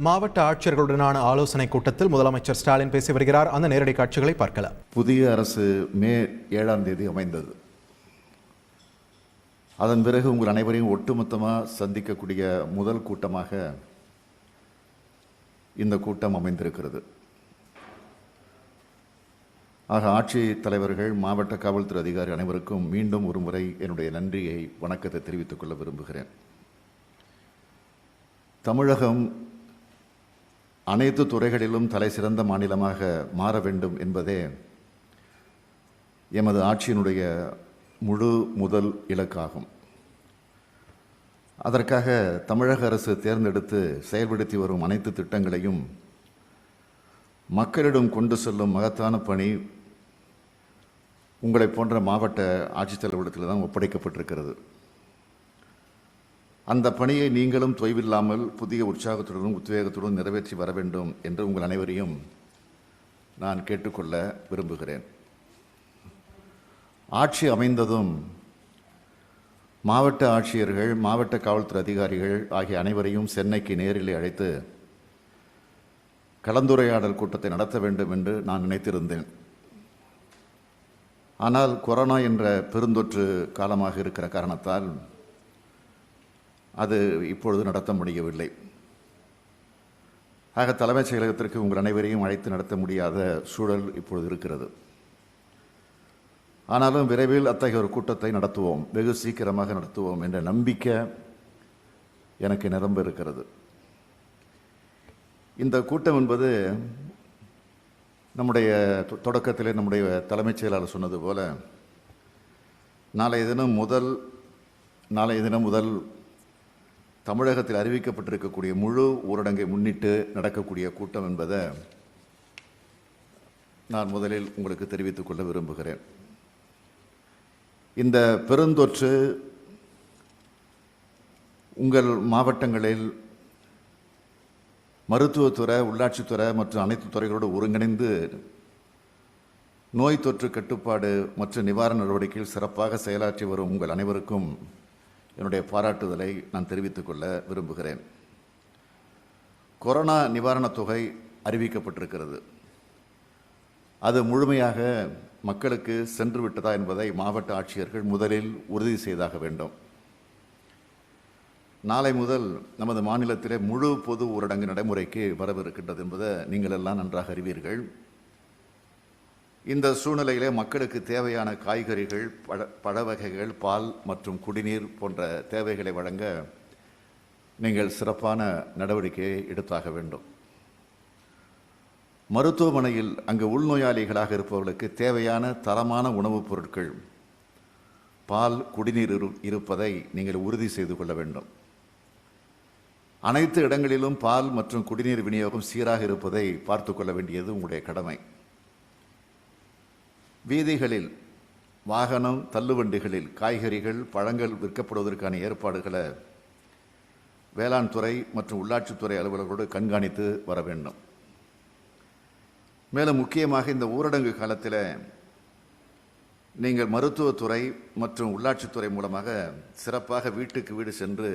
மாவட்ட ஆட்சியர்களுடனான ஆலோசனை கூட்டத்தில் முதலமைச்சர் ஸ்டாலின் பேசி வருகிறார். அந்த நேரடி காட்சிகளை பார்க்கலாம். புதிய அரசு மே 7ஆம் தேதி அமைந்தது. அதன் பிறகு உங்கள் அனைவரையும் ஒட்டுமொத்தமாக சந்திக்கக்கூடிய முதல் கூட்டமாக இந்த கூட்டம் அமைந்திருக்கிறது. ஆக ஆட்சி தலைவர்கள், மாவட்ட காவல்துறை அதிகாரி அனைவருக்கும் மீண்டும் ஒரு முறை என்னுடைய நன்றியை, வணக்கத்தை தெரிவித்துக் கொள்ள விரும்புகிறேன். தமிழகம் அனைத்து துறைகளிலும் தலை சிறந்த மாநிலமாக மாற வேண்டும் என்பதே எமது ஆட்சியினுடைய முதல் இலக்காகும். அதற்காக தமிழக அரசு தேர்ந்தெடுத்து செயல்படுத்தி வரும் அனைத்து திட்டங்களையும் மக்களிடம் கொண்டு செல்லும் மகத்தான பணி உங்களை போன்ற மாவட்ட ஆட்சித்தலைவரிடத்தில் தான் ஒப்படைக்கப்பட்டிருக்கிறது. அந்த பணியை நீங்களும் தொய்வில்லாமல் புதிய உற்சாகத்துடனும் உத்வேகத்துடன் நிறைவேற்றி வர வேண்டும் என்று உங்கள் அனைவரையும் நான் கேட்டுக்கொள்ள விரும்புகிறேன். ஆட்சி அமைந்ததும் மாவட்ட ஆட்சியர்கள், மாவட்ட காவல்துறை அதிகாரிகள் ஆகிய அனைவரையும் சென்னைக்கு நேரில் அழைத்து கலந்துரையாடல் கூட்டத்தை நடத்த வேண்டும் என்று நான் நினைத்திருந்தேன். ஆனால் கொரோனா என்ற பெருந்தொற்று காலமாக இருக்கிற காரணத்தால் அது இப்பொழுது நடத்த முடியவில்லை. ஆக தலைமைச் செயலகத்திற்கு உங்கள் அனைவரையும் அழைத்து நடத்த முடியாத சூழல் இப்பொழுது இருக்கிறது. ஆனாலும் விரைவில் அத்தகைய ஒரு கூட்டத்தை நடத்துவோம், வெகு சீக்கிரமாக நடத்துவோம் என்ற நம்பிக்கை எனக்கு நிரம்ப இருக்கிறது. இந்த கூட்டம் என்பது நம்முடைய தொடக்கத்திலே நம்முடைய தலைமைச் செயலாளர் சொன்னது போல நாளைய தினம் முதல் தமிழகத்தில் அறிவிக்கப்பட்டிருக்கக்கூடிய முழு ஊரடங்கை முன்னிட்டு நடக்கக்கூடிய கூட்டம் என்பதை நான் முதலில் உங்களுக்கு தெரிவித்துக் கொள்ள விரும்புகிறேன். இந்த பெருந்தொற்று உங்கள் மாவட்டங்களில் மருத்துவத்துறை, உள்ளாட்சித்துறை மற்றும் அனைத்து துறைகளோடு ஒருங்கிணைந்து நோய் தொற்று கட்டுப்பாடு மற்றும் நிவாரண நடவடிக்கையில் சிறப்பாக செயலாற்றி வரும் உங்கள் அனைவருக்கும் என்னுடைய பாராட்டுதலை நான் தெரிவித்துக் கொள்ள விரும்புகிறேன். கொரோனா நிவாரணத் தொகை அறிவிக்கப்பட்டிருக்கிறது. அது முழுமையாக மக்களுக்கு சென்று விட்டதா என்பதை மாவட்ட ஆட்சியர்கள் முதலில் உறுதி செய்தாக வேண்டும். நாளை முதல் நமது மாநிலத்திலே முழு பொது ஊரடங்கு நடைமுறைக்கு வரவிருக்கின்றது என்பதை நீங்கள் எல்லாம் நன்றாக அறிவீர்கள். இந்த சூழ்நிலையிலே மக்களுக்கு தேவையான காய்கறிகள், பழ வகைகள், பால் மற்றும் குடிநீர் போன்ற தேவைகளை வழங்க நீங்கள் சிறப்பான நடவடிக்கையை எடுத்தாக வேண்டும். மருத்துவமனையில் அங்கு உள்நோயாளிகளாக இருப்பவர்களுக்கு தேவையான தரமான உணவுப் பொருட்கள், பால், குடிநீர் இருப்பதை நீங்கள் உறுதி செய்து கொள்ள வேண்டும். அனைத்து இடங்களிலும் பால் மற்றும் குடிநீர் விநியோகம் சீராக இருப்பதை பார்த்து கொள்ள வேண்டியது உங்களுடைய கடமை. வீதிகளில், வாகனம் தள்ளுவண்டிகளில் காய்கறிகள், பழங்கள் விற்கப்படுவதற்கான ஏற்பாடுகளை வேளாண் துறை மற்றும் உள்ளாட்சித்துறை அலுவலர்களோடு கண்காணித்து வர வேண்டும். மேலும் முக்கியமாக இந்த ஊரடங்கு காலத்தில் நீங்கள் மருத்துவத்துறை மற்றும் உள்ளாட்சித்துறை மூலமாக சிறப்பாக வீட்டுக்கு வீடு சென்று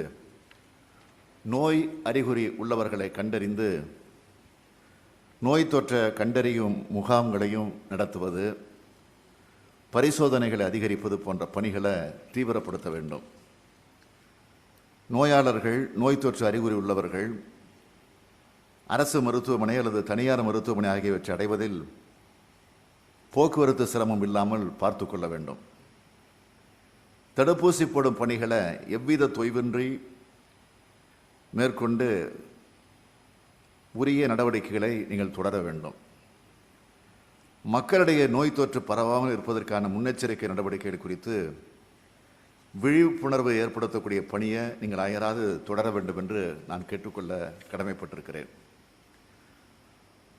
நோய் அறிகுறி உள்ளவர்களை கண்டறிந்து நோய் தொற்றை கண்டறியும் முகாம்களையும் நடத்துவது, பரிசோதனைகளை அதிகரிப்பது போன்ற பணிகளை தீவிரப்படுத்த வேண்டும். நோயாளர்கள், நோய் தொற்று அறிகுறி உள்ளவர்கள் அரசு மருத்துவமனை அல்லது தனியார் மருத்துவமனை ஆகியவற்றை அடைவதில் போக்குவரத்து சிரமம் இல்லாமல் பார்த்து கொள்ள வேண்டும். தடுப்பூசி போடும் பணிகளை எவ்வித தொய்வின்றி மேற்கொண்டு உரிய நடவடிக்கைகளை நீங்கள் தொடர வேண்டும். மக்களிடையே நோய் தொற்று பரவாமல் இருப்பதற்கான முன்னெச்சரிக்கை நடவடிக்கைகள் குறித்து விழிப்புணர்வு ஏற்படுத்தக்கூடிய பணியை நீங்கள் அயராது தொடர வேண்டும் என்று நான் கேட்டுக்கொள்ள கடமைப்பட்டிருக்கிறேன்.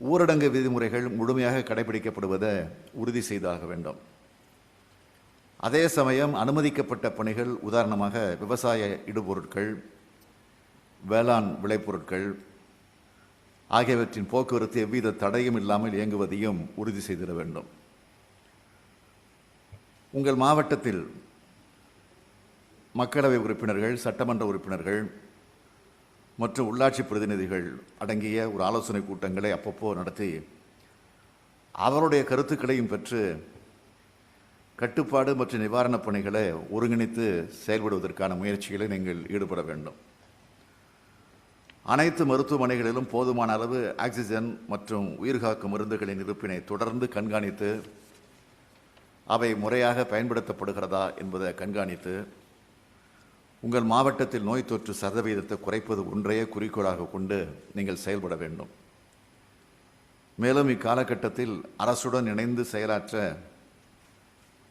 ஊரடங்கு விதிமுறைகள் முழுமையாக கடைபிடிக்கப்படுவதை உறுதி செய்தாக வேண்டும். அதே சமயம் அனுமதிக்கப்பட்ட பணிகள், உதாரணமாக விவசாய இடுபொருட்கள், வேளாண் விளைபொருட்கள் ஆகியவற்றின் போக்குவரத்து எவ்வித தடையும் இல்லாமல் இயங்குவதையும் உறுதி செய்திட வேண்டும். உங்கள் மாவட்டத்தில் மக்களவை உறுப்பினர்கள், சட்டமன்ற உறுப்பினர்கள், மற்றும் உள்ளாட்சி பிரதிநிதிகள் அடங்கிய ஒரு ஆலோசனை கூட்டங்களை அப்பப்போ நடத்தி அவருடைய கருத்துக்களையும் பெற்று கட்டுப்பாடு மற்றும் நிவாரணப் பணிகளை ஒருங்கிணைத்து செயல்படுவதற்கான முயற்சிகளை நீங்கள் ஈடுபட வேண்டும். அனைத்து மருத்துவமனைகளிலும் போதுமான அளவு ஆக்சிஜன் மற்றும் உயிர்காக்கும் மருந்துகளின் இருப்பினை தொடர்ந்து கண்காணித்து அவை முறையாக பயன்படுத்தப்படுகிறதா என்பதை கண்காணித்து உங்கள் மாவட்டத்தில் நோய் தொற்று சதவீதத்தை குறைப்பது ஒன்றையே குறிக்கோளாக கொண்டு நீங்கள் செயல்பட வேண்டும். மேலும் இக்காலகட்டத்தில் அரசுடன் இணைந்து செயலாற்ற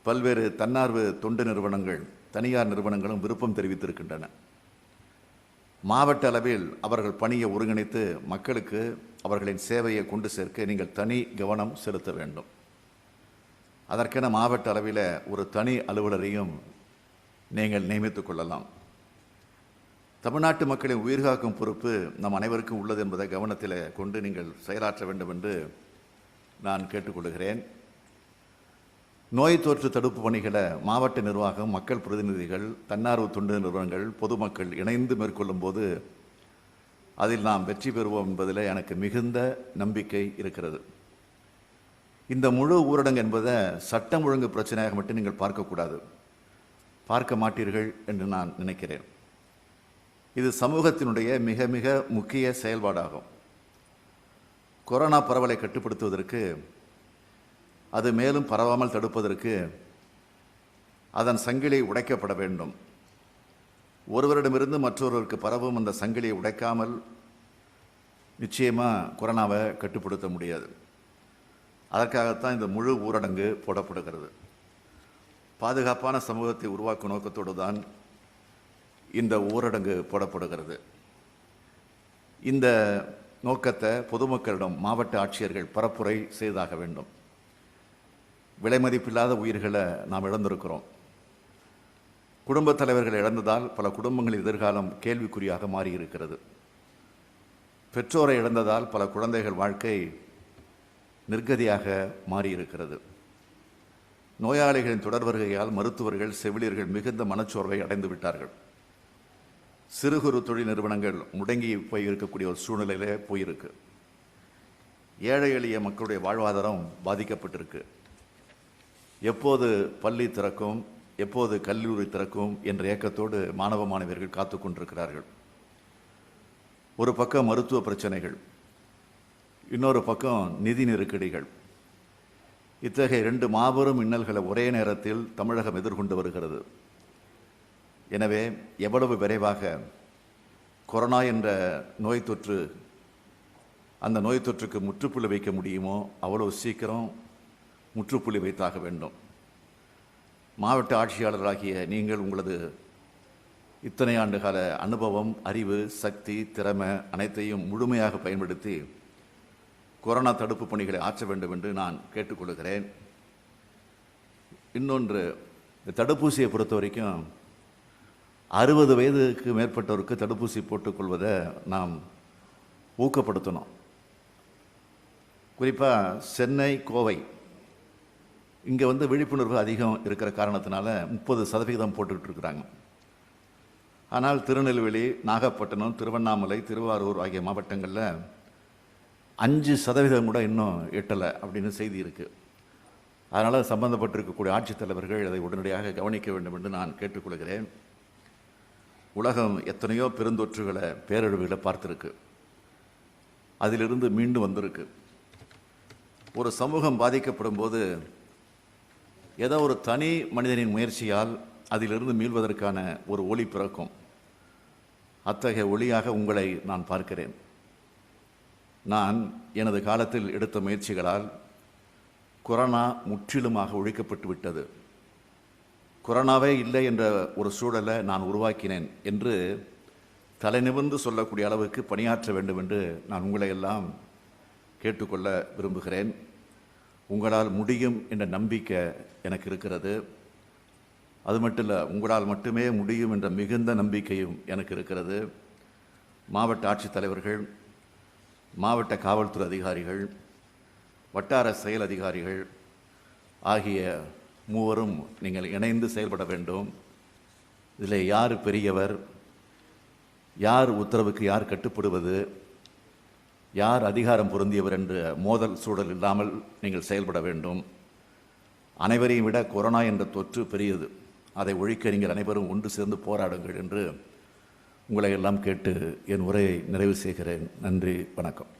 பல்வேறு தன்னார்வ தொண்டு நிறுவனங்கள், தனியார் நிறுவனங்களும் விருப்பம் தெரிவித்திருக்கின்றன. மாவட்ட அளவில் அவர்கள் பணியை ஒருங்கிணைத்து மக்களுக்கு அவர்களின் சேவையை கொண்டு சேர்க்க நீங்கள் தனி கவனம் செலுத்த வேண்டும். அதற்கென மாவட்ட அளவில் ஒரு தனி அலுவலரையும் நீங்கள் நியமித்துக் கொள்ளலாம். தமிழ்நாட்டு மக்களின் உயிர்காக்கும் பொறுப்பு நம் அனைவருக்கும் உள்ளது என்பதை கவனத்தில் கொண்டு நீங்கள் செயலாற்ற வேண்டும் என்று நான் கேட்டுக்கொள்கிறேன். நோய் தொற்று தடுப்பு பணிகளை மாவட்ட நிர்வாகம், மக்கள் பிரதிநிதிகள், தன்னார்வ தொண்டு நிறுவனங்கள், பொதுமக்கள் இணைந்து மேற்கொள்ளும் போது அதில் நாம் வெற்றி பெறுவோம் என்பதில் எனக்கு மிகுந்த நம்பிக்கை இருக்கிறது. இந்த முழு ஊரடங்கு என்பதை சட்டம் ஒழுங்கு பிரச்சனையாக மட்டும் நீங்கள் பார்க்கக்கூடாது, பார்க்க மாட்டீர்கள் என்று நான் நினைக்கிறேன். இது சமூகத்தினுடைய மிக மிக முக்கிய செயல்பாடாகும். கொரோனா பரவலை கட்டுப்படுத்துவதற்கு, அது மேலும் பரவாமல் தடுப்பதற்கு அதன் சங்கிலி உடைக்கப்பட வேண்டும். ஒருவரிடமிருந்து மற்றொருவருக்கு பரவும் அந்த சங்கிலியை உடைக்காமல் நிச்சயமாக கொரோனாவை கட்டுப்படுத்த முடியாது. அதற்காகத்தான் இந்த முழு ஊரடங்கு போடப்படுகிறது. பாதுகாப்பான சமூகத்தை உருவாக்கும் நோக்கத்தோடு தான் இந்த ஊரடங்கு போடப்படுகிறது. இந்த நோக்கத்தை பொதுமக்களிடம் மாவட்ட ஆட்சியர்கள் பரப்புரை செய்தாக வேண்டும். விலைமதிப்பில்லாத உயிர்களை நாம் இழந்திருக்கிறோம். குடும்பத் தலைவர்கள் இழந்ததால் பல குடும்பங்களின் எதிர்காலம் கேள்விக்குறியாக மாறியிருக்கிறது. பெற்றோரை இழந்ததால் பல குழந்தைகள் வாழ்க்கை நிர்கதியாக மாறியிருக்கிறது. நோயாளிகளின் தொடர் வருகையால் மருத்துவர்கள், செவிலியர்கள் மிகுந்த மனச்சோர்வை அடைந்து விட்டார்கள். சிறு குறு தொழில் நிறுவனங்கள் முடங்கி போய் இருக்கக்கூடிய ஒரு சூழ்நிலையிலே போயிருக்கு. ஏழை எளிய மக்களுடைய வாழ்வாதாரம் பாதிக்கப்பட்டிருக்கு. எப்போது பள்ளி திறக்கும், எப்போது கல்லூரி திறக்கும் என்ற ஏக்கத்தோடு மாணவ மாணவியர்கள் காத்து கொண்டிருக்கிறார்கள். ஒரு பக்கம் மருத்துவ பிரச்சனைகள், இன்னொரு பக்கம் நிதி நெருக்கடிகள். இத்தகைய 2 மாபெரும் இன்னல்களை ஒரே நேரத்தில் தமிழகம் எதிர்கொண்டு வருகிறது. எனவே எவ்வளவு விரைவாக கொரோனா என்ற நோய் தொற்று, அந்த நோய் தொற்றுக்கு முற்றுப்புள்ளி வைக்க முடியுமோ அவ்வளவு சீக்கிரம் முற்றுப்புள்ளி வைத்தாக வேண்டும். மாவட்ட ஆட்சியாளர்களாகிய நீங்கள் உங்களது இத்தனை ஆண்டுகால அனுபவம், அறிவு, சக்தி, திறமை அனைத்தையும் முழுமையாக பயன்படுத்தி கொரோனா தடுப்பு பணிகளை ஆற்ற வேண்டும் என்று நான் கேட்டுக்கொள்கிறேன். இன்னொன்று, இந்த தடுப்பூசியை பொறுத்த வரைக்கும் 60 வயதுக்கு மேற்பட்டவருக்கு தடுப்பூசி போட்டுக்கொள்வதை நாம் ஊக்கப்படுத்தணும். குறிப்பாக சென்னை, கோவை இங்கே விழிப்புணர்வு அதிகம் இருக்கிற காரணத்தினால 30% போட்டுக்கிட்டு இருக்கிறாங்க. ஆனால் திருநெல்வேலி, நாகப்பட்டினம், திருவண்ணாமலை, திருவாரூர் ஆகிய மாவட்டங்களில் 5% கூட இன்னும் எட்டலை அப்படின்னு செய்தி இருக்குது. அதனால் சம்பந்தப்பட்டிருக்கக்கூடிய ஆட்சித்தலைவர்கள் அதை உடனடியாக கவனிக்க வேண்டும் என்று நான் கேட்டுக்கொள்கிறேன். உலகம் எத்தனையோ பெருந்தொற்றுகளை, பேரழிவுகளை பார்த்துருக்கு. அதிலிருந்து மீண்டு வந்திருக்கு. ஒரு சமூகம் பாதிக்கப்படும் போது ஏதோ ஒரு தனி மனிதனின் முயற்சியால் அதிலிருந்து மீள்வதற்கான ஒரு ஒளி பிறக்கும். அத்தகைய ஒளியாக உங்களை நான் பார்க்கிறேன். நான் எனது காலத்தில் எடுத்த முயற்சிகளால் கொரோனா முற்றிலுமாக ஒழிக்கப்பட்டு விட்டது. கொரோனாவே இல்லை என்ற ஒரு சூழலை நான் உருவாக்கினேன் என்று தலைநிமிர்ந்து சொல்லக்கூடிய அளவுக்கு பணியாற்ற வேண்டும் என்று நான் உங்களை எல்லாம் கேட்டுக்கொள்ள விரும்புகிறேன். உங்களால் முடியும் என்ற நம்பிக்கை எனக்கு இருக்கிறது. அது மட்டும் இல்லை, உங்களால் மட்டுமே முடியும் என்ற மிகுந்த நம்பிக்கையும் எனக்கு இருக்கிறது. மாவட்ட ஆட்சித்தலைவர்கள், மாவட்ட காவல்துறை அதிகாரிகள், வட்டார செயல் அதிகாரிகள் ஆகிய மூவரும் நீங்கள் இணைந்து செயல்பட வேண்டும். இதில் யார் பெரியவர், யார் உத்தரவுக்கு யார் கட்டுப்படுவது, யார் அதிகாரம் பொருந்தியவர் என்ற மோதல் சூழல் இல்லாமல் நீங்கள் செயல்பட வேண்டும். அனைவரையும் விட கொரோனா என்ற தொற்று பெரியது. அதை ஒழிக்க நீங்கள் அனைவரும் ஒன்று சேர்ந்து போராடுங்கள் என்று உங்களை எல்லாம் கேட்டு என் உரையை நிறைவு செய்கிறேன். நன்றி, வணக்கம்.